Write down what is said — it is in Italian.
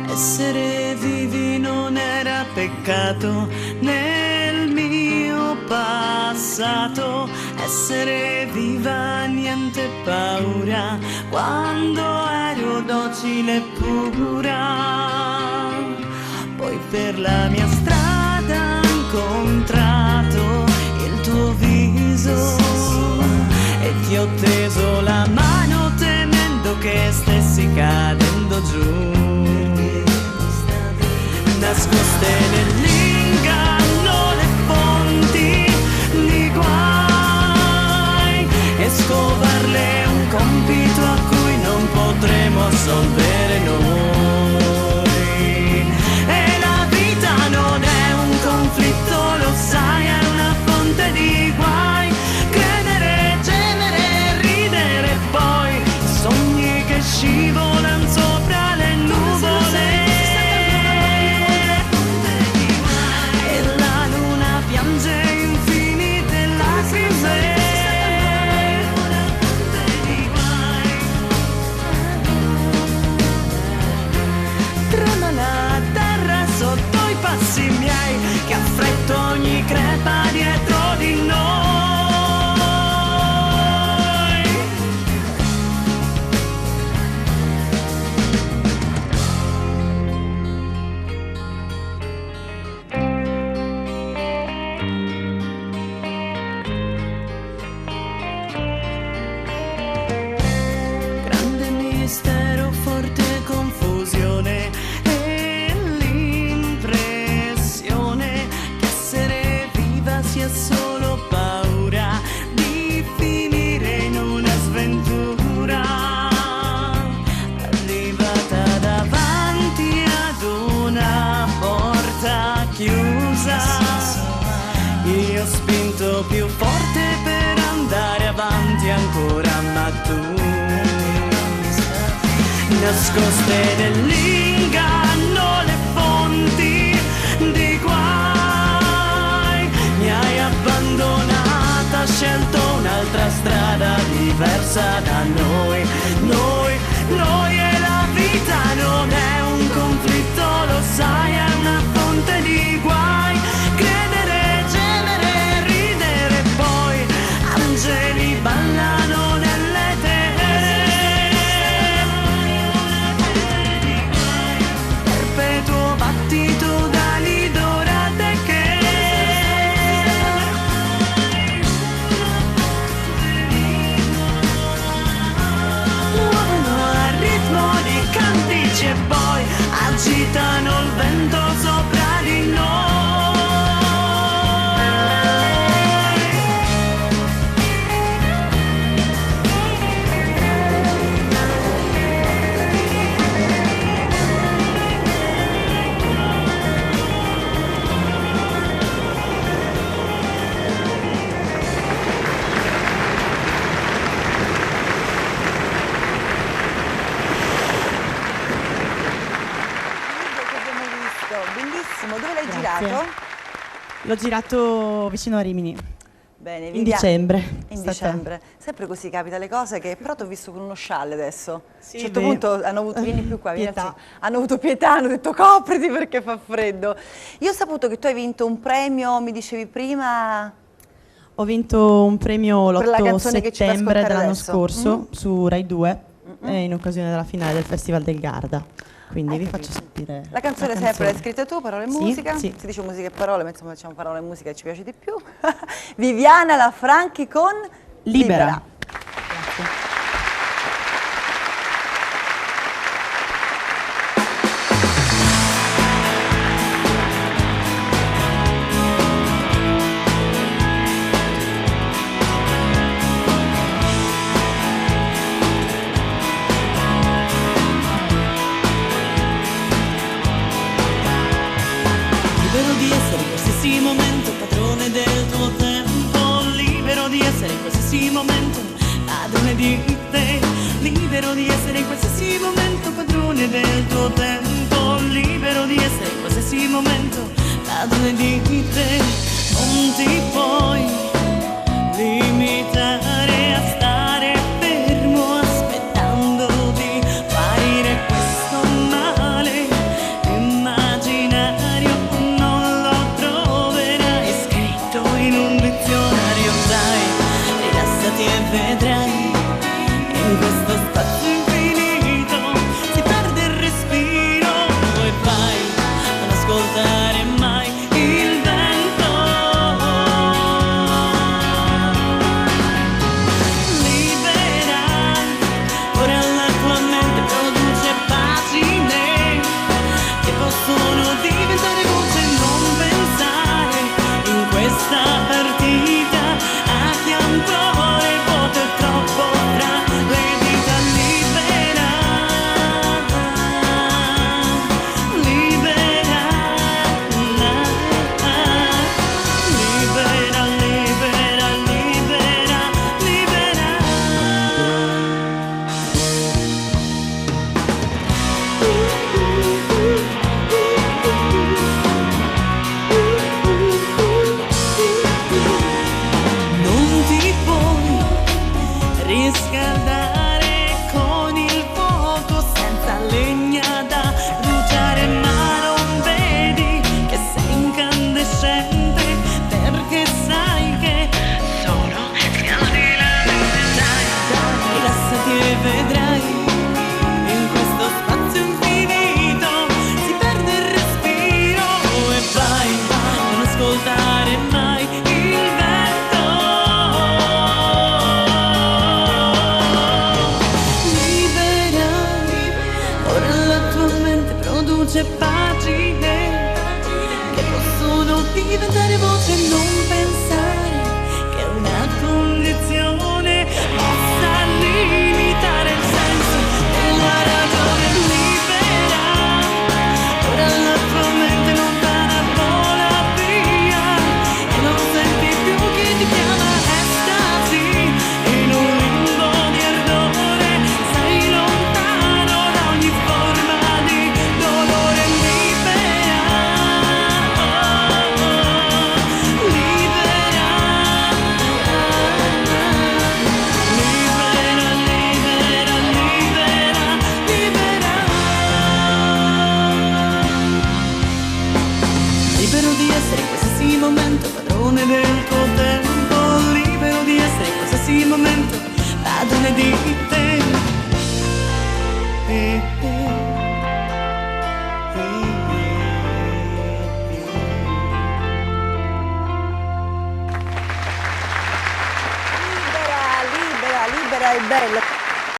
Essere vivi non era peccato nel mio passato, essere viva niente paura quando ero docile e pura. Poi per la mia strada ho incontrato il tuo viso e ti ho teso la mano temendo che stessi cadendo giù, nascoste nell'inganno le fonti di guai, e scovarle è un compito a cui non potremo solvere noi. E la vita non è un conflitto, lo sai, è una fonte di guai. Credere, gemere, ridere e poi sogni che scivolano sopra le nuvole. Passi miei che affretto ogni crepa dietro di noi. Grande mistero, forte confusione, sia solo paura di finire in una sventura, arrivata davanti ad una porta chiusa. Io ho spinto più forte per andare avanti ancora, ma tu, nascoste nell'inganno le fonti di guai, mi hai abbandonata, scelto un'altra strada diversa da noi. Noi e la vita non è un conflitto, lo sai, è una fonte di guai. Credere, gemere, ridere, poi angeli ballano nelle tenebre. Perpetuo battito d'ali dorate che cantici e poi agitano il vento sopra di noi. Dove l'hai girato? L'ho girato vicino a Rimini. Bene, in dicembre. In dicembre. Sempre così capita le cose, che però ti ho visto con uno scialle adesso. Sì, a un certo punto hanno avuto, vieni più qua, vieni hanno avuto pietà, hanno detto copriti perché fa freddo. Io ho saputo che tu hai vinto un premio, mi dicevi prima. Ho vinto un premio l'8 settembre dell'anno adesso. scorso su Rai 2 in occasione della finale del Festival del Garda. Quindi vi faccio sentire la canzone. Sempre l'hai scritta tu, parole e musica? Sì. Si dice musica e parole, ma insomma facciamo parole e musica che ci piace di più. Viviana La Franchi con Libera. Grazie. Momento, padrone del tuo tempo, libero di essere in qualsiasi momento. ti puoi limitare a stare fermo aspettando di guarire questo male immaginario. Non lo troverai scritto in un dizionario, dai, rilassati e vedrai. In questo spazio infinito si perde il respiro e vai a non ascoltare mai il vento. Libera, ora la tua mente produce pagine che possono diventare voce. Non pensare in questa partita a chi ancora il vuoto è troppo tra le dita. Libera, libera, libera, libera, libera, libera. Non ti puoi riscaldare con il fuoco senza legna da bruciare, ma non vedi che sei incandescente perché sai che solo scaldi la mente. Dai, rilassati e vedrai. In questo spazio infinito si perde il respiro e vai a non ascoltare mai il vento. Libera, ora la tua mente produce pagine che possono diventare voce. Non pensare che una condizione possa limitare il senso della ragione. Libera, ora la tua mente lontana vola via e non senti più chi ti chiama. Estasi in un limbo di ardore, sei lontano da ogni forma di dolore. Libera, libera, libera, libera, libera, libera. Libero di essere in qualsiasi momento padrone del tuo tempo. Libero di essere in qualsiasi momento padrone di te. Libera, libera, libera è bello.